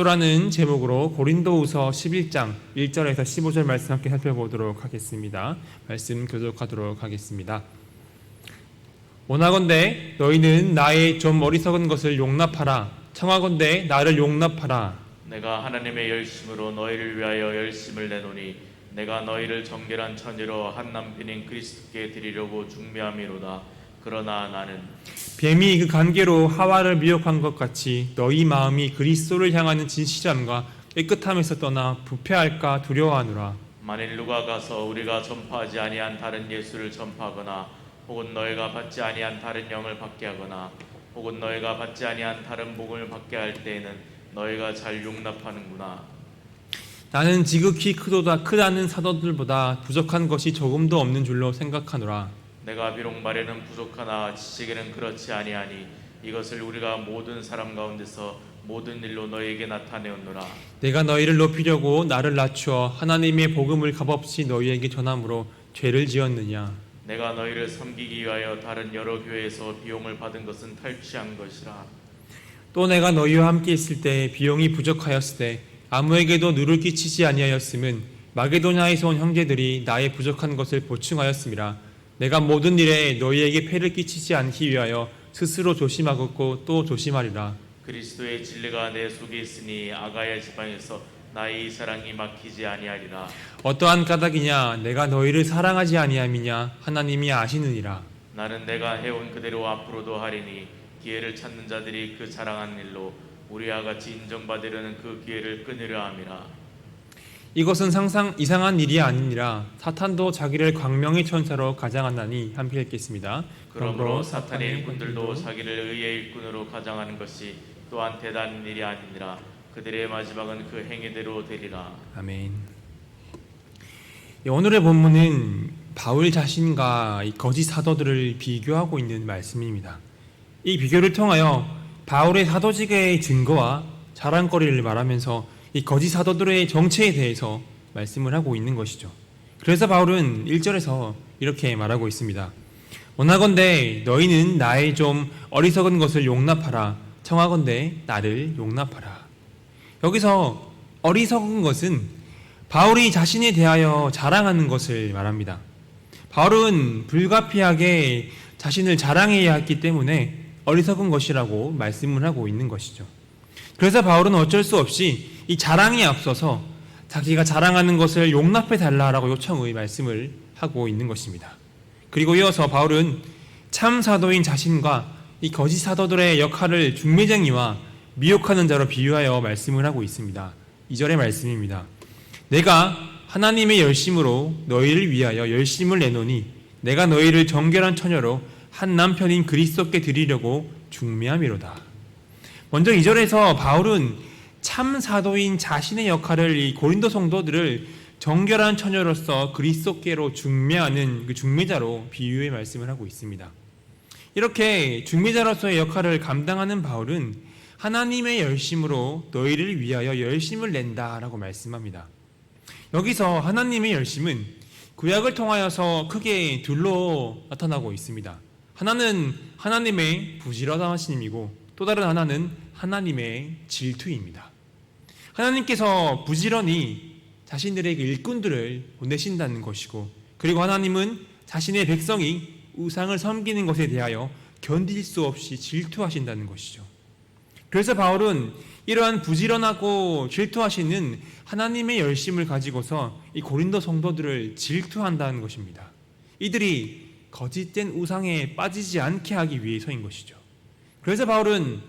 라는 제목으로 고린도후서 11장 1절에서 15절 말씀 함께 살펴보도록 하겠습니다. 말씀 교독하도록 하겠습니다. 원하건대 너희는 나의 좀 어리석은 것을 용납하라. 청하건대 나를 용납하라. 내가 하나님의 열심으로 너희를 위하여 열심을 내노니 내가 너희를 정결한 처녀로 한 남편인 그리스도께 드리려고 중매함이로다. 그러나 나는 뱀이 그 관계로 하와를 미혹한 것 같이 너희 마음이 그리스도를 향하는 진실함과 깨끗함에서 떠나 부패할까 두려워하노라. 만일 누가 가서 우리가 전파하지 아니한 다른 예수를 전파하거나 혹은 너희가 받지 아니한 다른 영을 받게 하거나 혹은 너희가 받지 아니한 다른 복음을 받게 할 때에는 너희가 잘 용납하는구나. 나는 지극히 크다는 사도들보다 부족한 것이 조금도 없는 줄로 생각하노라. 내가 비록 말에는 부족하나 지식에는 그렇지 아니하니 이것을 우리가 모든 사람 가운데서 모든 일로 너희에게 나타내었노라. 내가 너희를 높이려고 나를 낮추어 하나님의 복음을 값없이 너희에게 전함으로 죄를 지었느냐. 내가 너희를 섬기기 위하여 다른 여러 교회에서 비용을 받은 것은 탈취한 것이라. 또 내가 너희와 함께 있을 때 비용이 부족하였을 때 아무에게도 누를 끼치지 아니하였음은 마게도냐에서 온 형제들이 나의 부족한 것을 보충하였음이라. 내가 모든 일에 너희에게 폐를 끼치지 않기 위하여 스스로 조심하겠고 또 조심하리라. 그리스도의 진리가 내 속에 있으니 아가야 지방에서 나의 이 사랑이 막히지 아니하리라. 어떠한 까닭이냐 내가 너희를 사랑하지 아니함이냐 하나님이 아시느니라. 나는 내가 해온 그대로 앞으로도 하리니 기회를 찾는 자들이 그 자랑한 일로 우리와 같이 인정받으려는 그 기회를 끊으려 함이라. 이것은 상상 이상한 일이 아니니라. 사탄도 자기를 광명의 천사로 가장하나니. 함께 읽겠습니다. 그러므로 사탄의 일꾼들도 자기를 의의 일꾼으로 가장하는 것이 또한 대단한 일이 아니니라. 그들의 마지막은 그 행위대로 되리라. 아멘. 오늘의 본문은 바울 자신과 이 거짓 사도들을 비교하고 있는 말씀입니다. 이 비교를 통하여 바울의 사도직의 증거와 자랑거리를 말하면서 이 거짓 사도들의 정체에 대해서 말씀을 하고 있는 것이죠. 그래서 바울은 1절에서 이렇게 말하고 있습니다. 원하건대 너희는 나의 좀 어리석은 것을 용납하라. 청하건대 나를 용납하라. 여기서 어리석은 것은 바울이 자신에 대하여 자랑하는 것을 말합니다. 바울은 불가피하게 자신을 자랑해야 했기 때문에 어리석은 것이라고 말씀을 하고 있는 것이죠. 그래서 바울은 어쩔 수 없이 이 자랑에 앞서서 자기가 자랑하는 것을 용납해 달라라고 요청의 말씀을 하고 있는 것입니다. 그리고 이어서 바울은 참 사도인 자신과 이 거짓 사도들의 역할을 중매쟁이와 미혹하는 자로 비유하여 말씀을 하고 있습니다. 2절의 말씀입니다. 내가 하나님의 열심으로 너희를 위하여 열심을 내노니 내가 너희를 정결한 처녀로 한 남편인 그리스도께 드리려고 중매함이로다. 먼저 2절에서 바울은 참 사도인 자신의 역할을 이 고린도 성도들을 정결한 처녀로서 그리스도께로 중매하는 그 중매자로 비유의 말씀을 하고 있습니다. 이렇게 중매자로서의 역할을 감당하는 바울은 하나님의 열심으로 너희를 위하여 열심을 낸다라고 말씀합니다. 여기서 하나님의 열심은 구약을 통하여서 크게 둘로 나타나고 있습니다. 하나는 하나님의 부지런하심이고 또 다른 하나는 하나님의 질투입니다. 하나님께서 부지런히 자신들에게 일꾼들을 보내신다는 것이고, 그리고 하나님은 자신의 백성이 우상을 섬기는 것에 대하여 견딜 수 없이 질투하신다는 것이죠. 그래서 바울은 이러한 부지런하고 질투하시는 하나님의 열심을 가지고서 이 고린도 성도들을 질투한다는 것입니다. 이들이 거짓된 우상에 빠지지 않게 하기 위해서인 것이죠. 그래서 바울은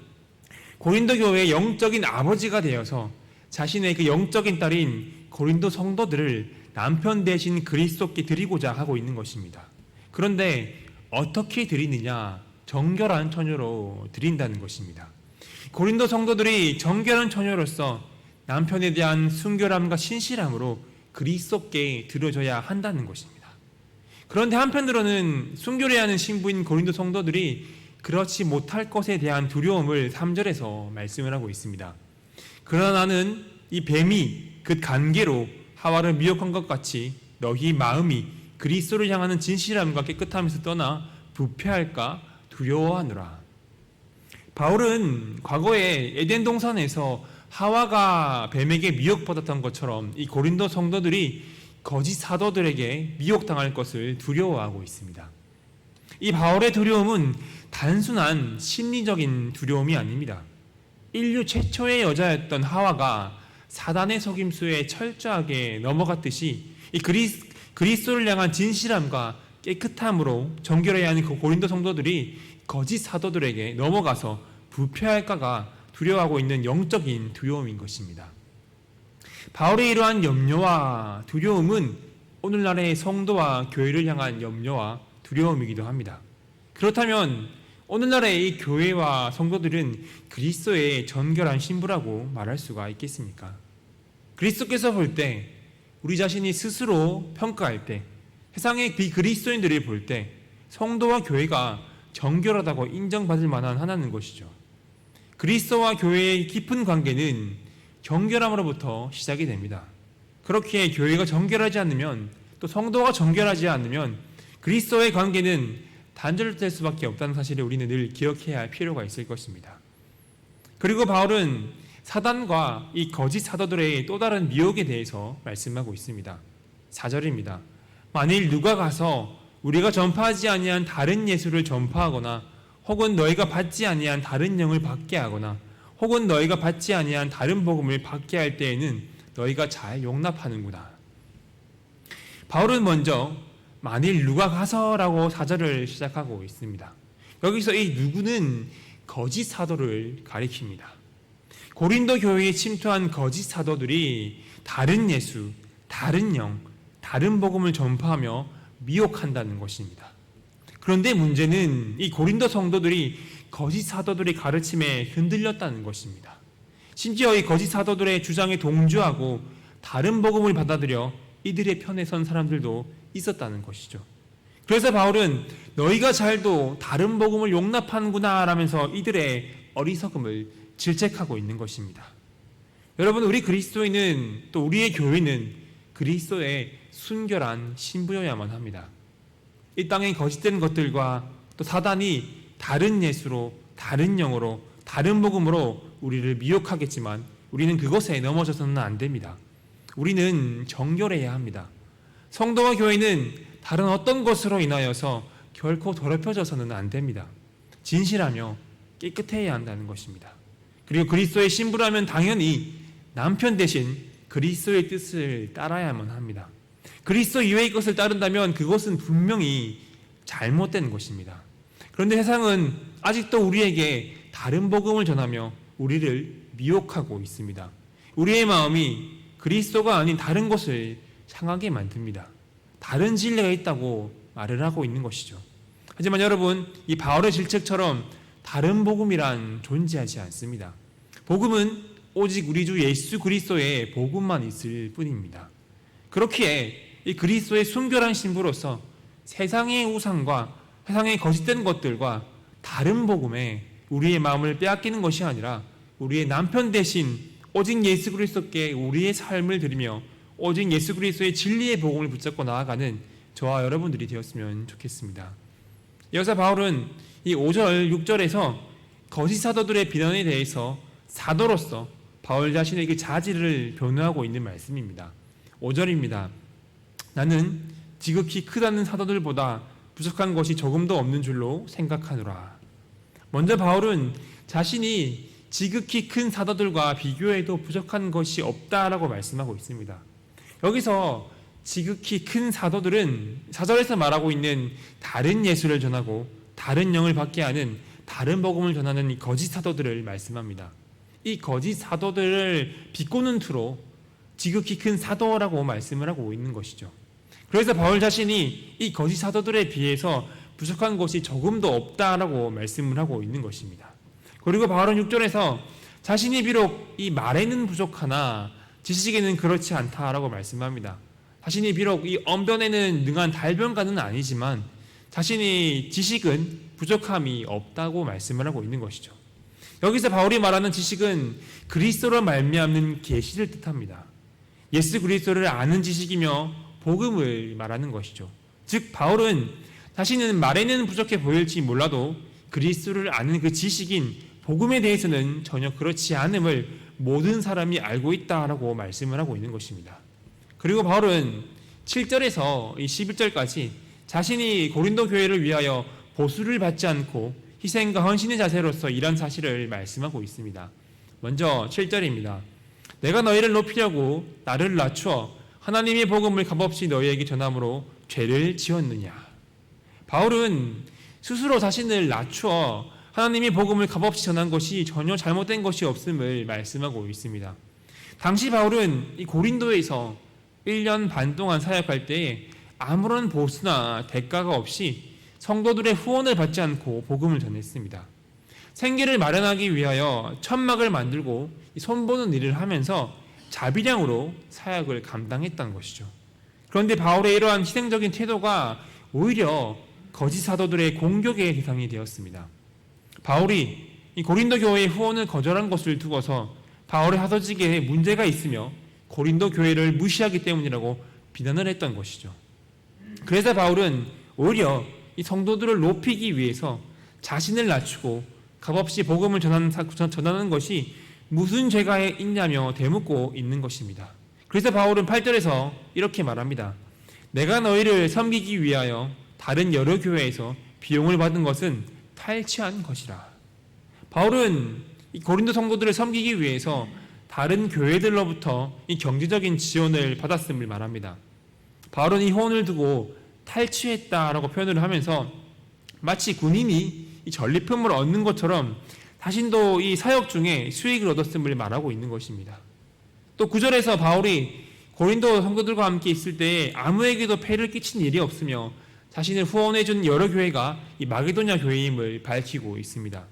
고린도 교회의 영적인 아버지가 되어서 자신의 그 영적인 딸인 고린도 성도들을 남편 대신 그리스도께 드리고자 하고 있는 것입니다. 그런데 어떻게 드리느냐? 정결한 처녀로 드린다는 것입니다. 고린도 성도들이 정결한 처녀로서 남편에 대한 순결함과 신실함으로 그리스도께 드려져야 한다는 것입니다. 그런데 한편으로는 순결해야 하는 신부인 고린도 성도들이 그렇지 못할 것에 대한 두려움을 3절에서 말씀을 하고 있습니다. 그러나 나는 이 뱀이 그 관계로 하와를 미혹한 것 같이 너희 마음이 그리스도를 향하는 진실함과 깨끗함에서 떠나 부패할까 두려워하노라. 바울은 과거에 에덴 동산에서 하와가 뱀에게 미혹받았던 것처럼 이 고린도 성도들이 거짓 사도들에게 미혹당할 것을 두려워하고 있습니다. 이 바울의 두려움은 단순한 심리적인 두려움이 아닙니다. 인류 최초의 여자였던 하와가 사단의 속임수에 철저하게 넘어갔듯이 이 그리스도를 향한 진실함과 깨끗함으로 정결해야 하는 그 고린도 성도들이 거짓 사도들에게 넘어가서 부패할까가 두려워하고 있는 영적인 두려움인 것입니다. 바울의 이러한 염려와 두려움은 오늘날의 성도와 교회를 향한 염려와 두려움이기도 합니다. 그렇다면 오늘날의 이 교회와 성도들은 그리스도의 정결한 신부라고 말할 수가 있겠습니까? 그리스도께서 볼 때, 우리 자신이 스스로 평가할 때, 세상의 비그리스도인들을 볼 때 성도와 교회가 정결하다고 인정받을 만한 하나는 것이죠. 그리스도와 교회의 깊은 관계는 정결함으로부터 시작이 됩니다. 그렇기에 교회가 정결하지 않으면, 또 성도가 정결하지 않으면 그리스도의 관계는 단절될 수밖에 없다는 사실을 우리는 늘 기억해야 할 필요가 있을 것입니다. 그리고 바울은 사단과 이 거짓 사도들의 또 다른 미혹에 대해서 말씀하고 있습니다. 4절입니다. 만일 누가 가서 우리가 전파하지 아니한 다른 예수를 전파하거나 혹은 너희가 받지 아니한 다른 영을 받게 하거나 혹은 너희가 받지 아니한 다른 복음을 받게 할 때에는 너희가 잘 용납하는구나. 바울은 먼저 만일 누가 가서라고 4절을 시작하고 있습니다. 여기서 이 누구는 거짓 사도를 가리킵니다. 고린도 교회에 침투한 거짓 사도들이 다른 예수, 다른 영, 다른 복음을 전파하며 미혹한다는 것입니다. 그런데 문제는 이 고린도 성도들이 거짓 사도들의 가르침에 흔들렸다는 것입니다. 심지어 이 거짓 사도들의 주장에 동조하고 다른 복음을 받아들여 이들의 편에 선 사람들도 있었다는 것이죠. 그래서 바울은 너희가 잘도 다른 복음을 용납하는구나 라면서 이들의 어리석음을 질책하고 있는 것입니다. 여러분, 우리 그리스도인은, 또 우리의 교회는 그리스도의 순결한 신부여야만 합니다. 이 땅의 거짓된 것들과 또 사단이 다른 예수로, 다른 영으로, 다른 복음으로 우리를 미혹하겠지만 우리는 그것에 넘어져서는 안 됩니다. 우리는 정결해야 합니다. 성도와 교회는 다른 어떤 것으로 인하여서 결코 더럽혀져서는 안 됩니다. 진실하며 깨끗해야 한다는 것입니다. 그리고 그리스도의 신부라면 당연히 남편 대신 그리스도의 뜻을 따라야만 합니다. 그리스도 이외의 것을 따른다면 그것은 분명히 잘못된 것입니다. 그런데 세상은 아직도 우리에게 다른 복음을 전하며 우리를 미혹하고 있습니다. 우리의 마음이 그리스도가 아닌 다른 것을 향하게 만듭니다. 다른 진리가 있다고 말을 하고 있는 것이죠. 하지만 여러분, 이 바울의 질책처럼 다른 복음이란 존재하지 않습니다. 복음은 오직 우리 주 예수 그리스도의 복음만 있을 뿐입니다. 그렇기에 이 그리스도의 순결한 신부로서 세상의 우상과 세상의 거짓된 것들과 다른 복음에 우리의 마음을 빼앗기는 것이 아니라 우리의 남편 대신 오직 예수 그리스도께 우리의 삶을 드리며 오직 예수 그리스도의 진리의 복음을 붙잡고 나아가는 저와 여러분들이 되었으면 좋겠습니다. 이어서 바울은 이 5절, 6절에서 거짓 사도들의 비난에 대해서 사도로서 바울 자신의 그 자질을 변호하고 있는 말씀입니다. 5절입니다. 나는 지극히 크다는 사도들보다 부족한 것이 조금도 없는 줄로 생각하노라. 먼저 바울은 자신이 지극히 큰 사도들과 비교해도 부족한 것이 없다라고 말씀하고 있습니다. 여기서 지극히 큰 사도들은 4절에서 말하고 있는 다른 예수를 전하고 다른 영을 받게 하는 다른 복음을 전하는 이 거짓 사도들을 말씀합니다. 이 거짓 사도들을 비꼬는 투로 지극히 큰 사도라고 말씀을 하고 있는 것이죠. 그래서 바울 자신이 이 거짓 사도들에 비해서 부족한 것이 조금도 없다라고 말씀을 하고 있는 것입니다. 그리고 바울은 6절에서 자신이 비록 이 말에는 부족하나 지식에는 그렇지 않다라고 말씀합니다. 자신이 비록 이 언변에는 능한 달변가는 아니지만 자신이 지식은 부족함이 없다고 말씀을 하고 있는 것이죠. 여기서 바울이 말하는 지식은 그리스도로 말미암는 계시를 뜻합니다. 예수 그리스도를 아는 지식이며 복음을 말하는 것이죠. 즉 바울은 자신은 말에는 부족해 보일지 몰라도 그리스도를 아는 그 지식인 복음에 대해서는 전혀 그렇지 않음을 모든 사람이 알고 있다라고 말씀을 하고 있는 것입니다. 그리고 바울은 7절에서 이 11절까지 자신이 고린도 교회를 위하여 보수를 받지 않고 희생과 헌신의 자세로서 일한 사실을 말씀하고 있습니다. 먼저 7절입니다. 내가 너희를 높이려고 나를 낮추어 하나님의 복음을 값없이 너희에게 전함으로 죄를 지었느냐. 바울은 스스로 자신을 낮추어 하나님의 복음을 값없이 전한 것이 전혀 잘못된 것이 없음을 말씀하고 있습니다. 당시 바울은 이 고린도에서 1년 반 동안 사역할 때에 아무런 보수나 대가가 없이 성도들의 후원을 받지 않고 복음을 전했습니다. 생계를 마련하기 위하여 천막을 만들고 손보는 일을 하면서 자비량으로 사역을 감당했던 것이죠. 그런데 바울의 이러한 희생적인 태도가 오히려 거짓 사도들의 공격의 대상이 되었습니다. 바울이 이 고린도 교회의 후원을 거절한 것을 두고서 바울의 사도직에 문제가 있으며 고린도 교회를 무시하기 때문이라고 비난을 했던 것이죠. 그래서 바울은 오히려 이 성도들을 높이기 위해서 자신을 낮추고 값없이 복음을 전하는 것이 무슨 죄가 있냐며 대묻고 있는 것입니다. 그래서 바울은 8절에서 이렇게 말합니다. 내가 너희를 섬기기 위하여 다른 여러 교회에서 비용을 받은 것은 탈취한 것이라. 바울은 이 고린도 성도들을 섬기기 위해서 다른 교회들로부터 이 경제적인 지원을 받았음을 말합니다. 바울은 이 후원을 두고 탈취했다라고 표현을 하면서 마치 군인이 이 전리품을 얻는 것처럼 자신도 이 사역 중에 수익을 얻었음을 말하고 있는 것입니다. 또 9절에서 바울이 고린도 성도들과 함께 있을 때에 아무에게도 폐를 끼친 일이 없으며 자신을 후원해준 여러 교회가 이 마게도냐 교회임을 밝히고 있습니다.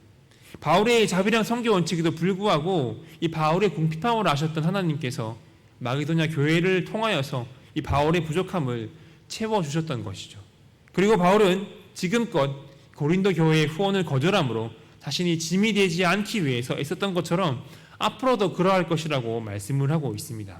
바울의 자비랑 선교 원칙에도 불구하고 이 바울의 궁핍함을 아셨던 하나님께서 마게도냐 교회를 통하여서 이 바울의 부족함을 채워주셨던 것이죠. 그리고 바울은 지금껏 고린도 교회의 후원을 거절함으로 자신이 짐이 되지 않기 위해서 애썼던 것처럼 앞으로도 그러할 것이라고 말씀을 하고 있습니다.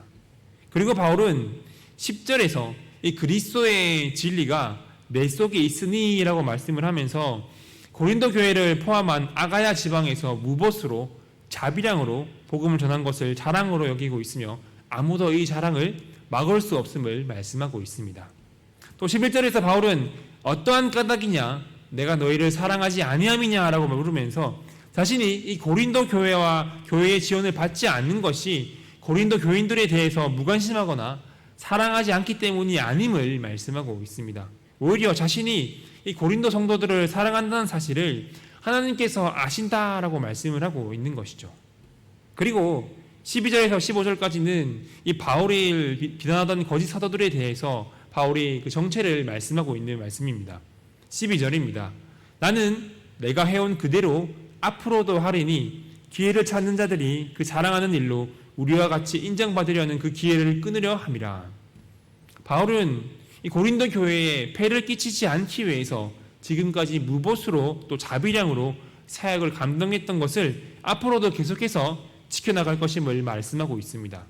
그리고 바울은 10절에서 이 그리스도의 진리가 내 속에 있으니 라고 말씀을 하면서 고린도 교회를 포함한 아가야 지방에서 무보수로 자비량으로 복음을 전한 것을 자랑으로 여기고 있으며 아무도 이 자랑을 막을 수 없음을 말씀하고 있습니다. 또 11절에서 바울은 어떠한 까닭이냐 내가 너희를 사랑하지 아니함이냐 라고 물으면서 자신이 이 고린도 교회와 교회의 지원을 받지 않는 것이 고린도 교인들에 대해서 무관심하거나 사랑하지 않기 때문이 아님을 말씀하고 있습니다. 오히려 자신이 이 고린도 성도들을 사랑한다는 사실을 하나님께서 아신다라고 말씀을 하고 있는 것이죠. 그리고 12절에서 15절까지는 이 바울을 비난하던 거짓 사도들에 대해서 바울이 그 정체를 말씀하고 있는 말씀입니다. 12절입니다. 나는 내가 해온 그대로 앞으로도 하리니 기회를 찾는 자들이 그 자랑하는 일로 우리와 같이 인정받으려는 그 기회를 끊으려 함이라. 바울은 이 고린도 교회에 폐를 끼치지 않기 위해서 지금까지 무보수로 또 자비량으로 사역을 감당했던 것을 앞으로도 계속해서 지켜나갈 것임을 말씀하고 있습니다.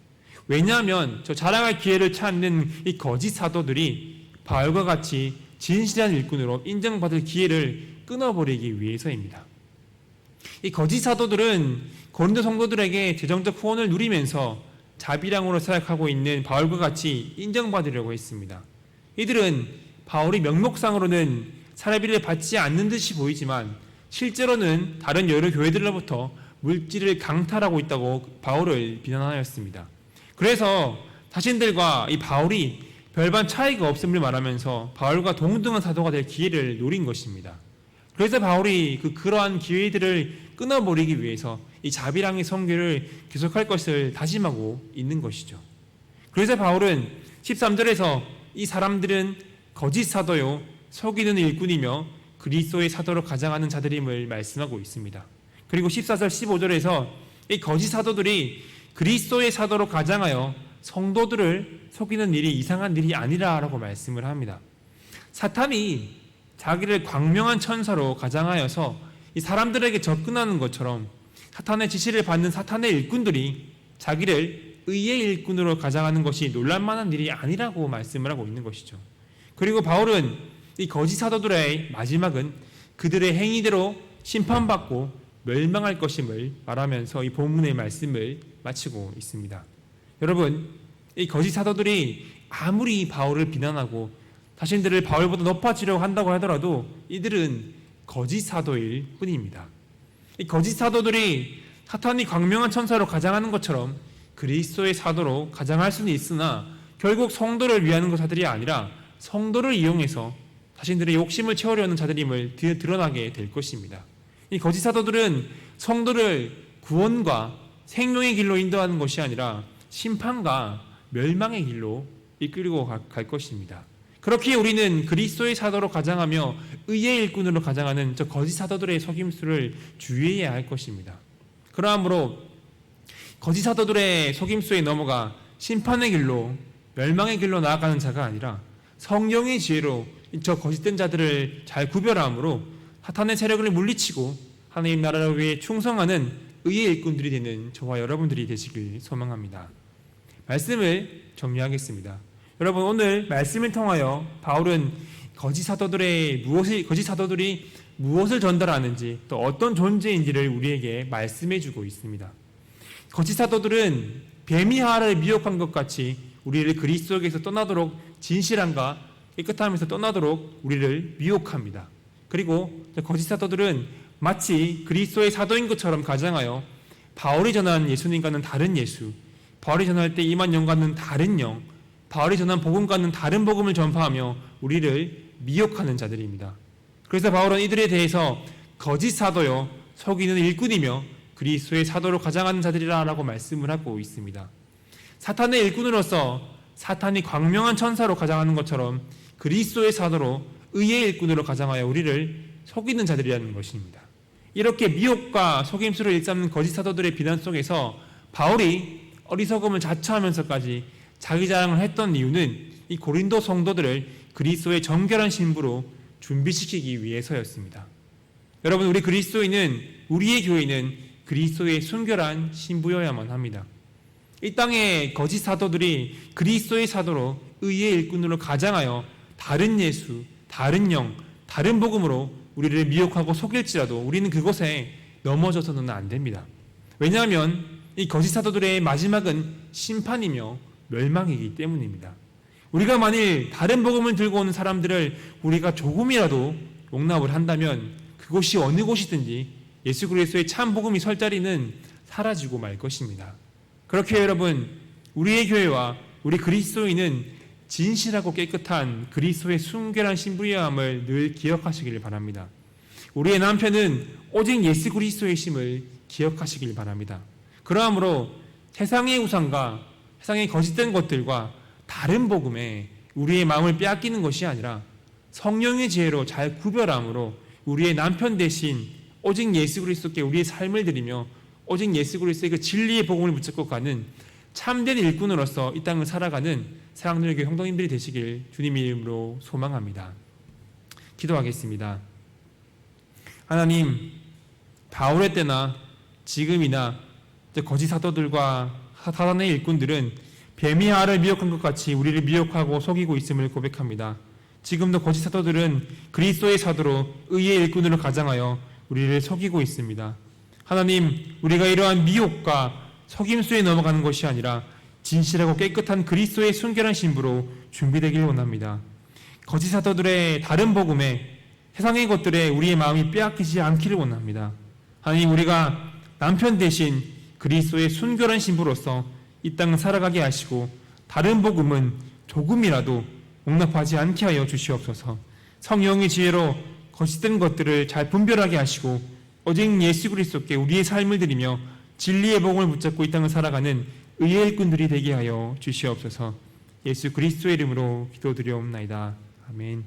왜냐하면 저 자랑할 기회를 찾는 이 거짓 사도들이 바울과 같이 진실한 일꾼으로 인정받을 기회를 끊어버리기 위해서입니다. 이 거짓 사도들은 고린도 성도들에게 재정적 후원을 누리면서 자비량으로 사역하고 있는 바울과 같이 인정받으려고 했습니다. 이들은 바울이 명목상으로는 사례비를 받지 않는 듯이 보이지만 실제로는 다른 여러 교회들로부터 물질을 강탈하고 있다고 바울을 비난하였습니다. 그래서 자신들과 이 바울이 별반 차이가 없음을 말하면서 바울과 동등한 사도가 될 기회를 노린 것입니다. 그래서 바울이 그러한 기회들을 끊어버리기 위해서 이 자비랑의 선교를 계속할 것을 다짐하고 있는 것이죠. 그래서 바울은 13절에서 이 사람들은 거짓 사도요 속이는 일꾼이며 그리스도의 사도로 가장하는 자들임을 말씀하고 있습니다. 그리고 14절 15절에서 이 거짓 사도들이 그리스도의 사도로 가장하여 성도들을 속이는 일이 이상한 일이 아니라라고 말씀을 합니다. 사탄이 자기를 광명한 천사로 가장하여서 이 사람들에게 접근하는 것처럼 사탄의 지시를 받는 사탄의 일꾼들이 자기를 의의 일꾼으로 가장하는 것이 놀랄만한 일이 아니라고 말씀을 하고 있는 것이죠. 그리고 바울은 이 거짓 사도들의 마지막은 그들의 행위대로 심판받고 멸망할 것임을 말하면서 이 본문의 말씀을 마치고 있습니다. 여러분, 이 거짓 사도들이 아무리 바울을 비난하고 자신들을 바울보다 높아지려고 한다고 하더라도 이들은 거짓 사도일 뿐입니다. 이 거짓 사도들이 사탄이 광명한 천사로 가장하는 것처럼 그리스도의 사도로 가장할 수는 있으나 결국 성도를 위하는 자들이 아니라 성도를 이용해서 자신들의 욕심을 채우려는 자들임을 드러나게 될 것입니다. 이 거짓 사도들은 성도를 구원과 생명의 길로 인도하는 것이 아니라 심판과 멸망의 길로 이끌고 갈 것입니다. 그렇게 우리는 그리스도의 사도로 가장하며 의의 일꾼으로 가장하는 저 거짓 사도들의 속임수를 주의해야 할 것입니다. 그러므로 거짓 사도들의 속임수에 넘어가 심판의 길로 멸망의 길로 나아가는 자가 아니라 성령의 지혜로 저 거짓된 자들을 잘 구별함으로 사탄의 세력을 물리치고 하나님 나라를 위해 충성하는 의의 일꾼들이 되는 저와 여러분들이 되시길 소망합니다. 말씀을 정리하겠습니다. 여러분, 오늘 말씀을 통하여 바울은 거짓 사도들이 무엇을 전달하는지 또 어떤 존재인지를 우리에게 말씀해 주고 있습니다. 거짓 사도들은 뱀이 하와를 미혹한 것 같이 우리를 그리스도에게서 떠나도록 진실함과 깨끗함에서 떠나도록 우리를 미혹합니다. 그리고 거짓 사도들은 마치 그리스도의 사도인 것처럼 가장하여 바울이 전한 예수님과는 다른 예수, 바울이 전할 때 임한 영과는 다른 영, 바울이 전한 복음과는 다른 복음을 전파하며 우리를 미혹하는 자들입니다. 그래서 바울은 이들에 대해서 거짓 사도요 속이는 일꾼이며 그리스도의 사도로 가장하는 자들이라고 말씀을 하고 있습니다. 사탄의 일꾼으로서 사탄이 광명한 천사로 가장하는 것처럼 그리스도의 사도로 의의 일꾼으로 가장하여 우리를 속이는 자들이라는 것입니다. 이렇게 미혹과 속임수를 일삼는 거짓 사도들의 비난 속에서 바울이 어리석음을 자처하면서까지 자기 자랑을 했던 이유는 이 고린도 성도들을 그리스도의 정결한 신부로 준비시키기 위해서였습니다. 여러분, 우리 그리스도인은, 우리의 교회는 그리스도의 순결한 신부여야만 합니다. 이 땅의 거짓 사도들이 그리스도의 사도로 의의 일꾼으로 가장하여 다른 예수, 다른 영, 다른 복음으로 우리를 미혹하고 속일지라도 우리는 그곳에 넘어져서는 안 됩니다. 왜냐하면 이 거짓 사도들의 마지막은 심판이며 멸망이기 때문입니다. 우리가 만일 다른 복음을 들고 오는 사람들을 우리가 조금이라도 용납을 한다면 그곳이 어느 곳이든지 예수 그리스도의 참 복음이 설 자리는 사라지고 말 것입니다. 그렇게 여러분, 우리의 교회와 우리 그리스도인은 진실하고 깨끗한 그리스도의 순결한 신부여함을 늘 기억하시길 바랍니다. 우리의 남편은 오직 예수 그리스도의 심을 기억하시길 바랍니다. 그러므로 세상의 우상과 세상의 거짓된 것들과 다른 복음에 우리의 마음을 빼앗기는 것이 아니라 성령의 지혜로 잘 구별함으로 우리의 남편 대신 오직 예수 그리스도께 우리의 삶을 드리며 오직 예수 그리스도의 그 진리의 복음을 붙잡고 가는 참된 일꾼으로서 이 땅을 살아가는 사랑누리교회 형제님들이 되시길 주님의 이름으로 소망합니다. 기도하겠습니다. 하나님, 바울의 때나 지금이나 거짓 사도들과 사단의 일꾼들은 뱀이 알을 미혹한 것 같이 우리를 미혹하고 속이고 있음을 고백합니다. 지금도 거짓 사도들은 그리스도의 사도로 의의 일꾼으로 가장하여 우리를 속이고 있습니다. 하나님, 우리가 이러한 미혹과 속임수에 넘어가는 것이 아니라 진실하고 깨끗한 그리스도의 순결한 신부로 준비되길 원합니다. 거짓 사도들의 다른 복음에 세상의 것들에 우리의 마음이 빼앗기지 않기를 원합니다. 하나님, 우리가 남편 대신 그리스도의 순결한 신부로서 이 땅을 살아가게 하시고 다른 복음은 조금이라도 용납하지 않게 하여 주시옵소서. 성령의 지혜로 거짓된 것들을 잘 분별하게 하시고 오직 예수 그리스도께 우리의 삶을 드리며 진리의 복음을 붙잡고 이 땅을 살아가는 의의 일꾼들이 되게 하여 주시옵소서. 예수 그리스도의 이름으로 기도드리옵나이다. 아멘.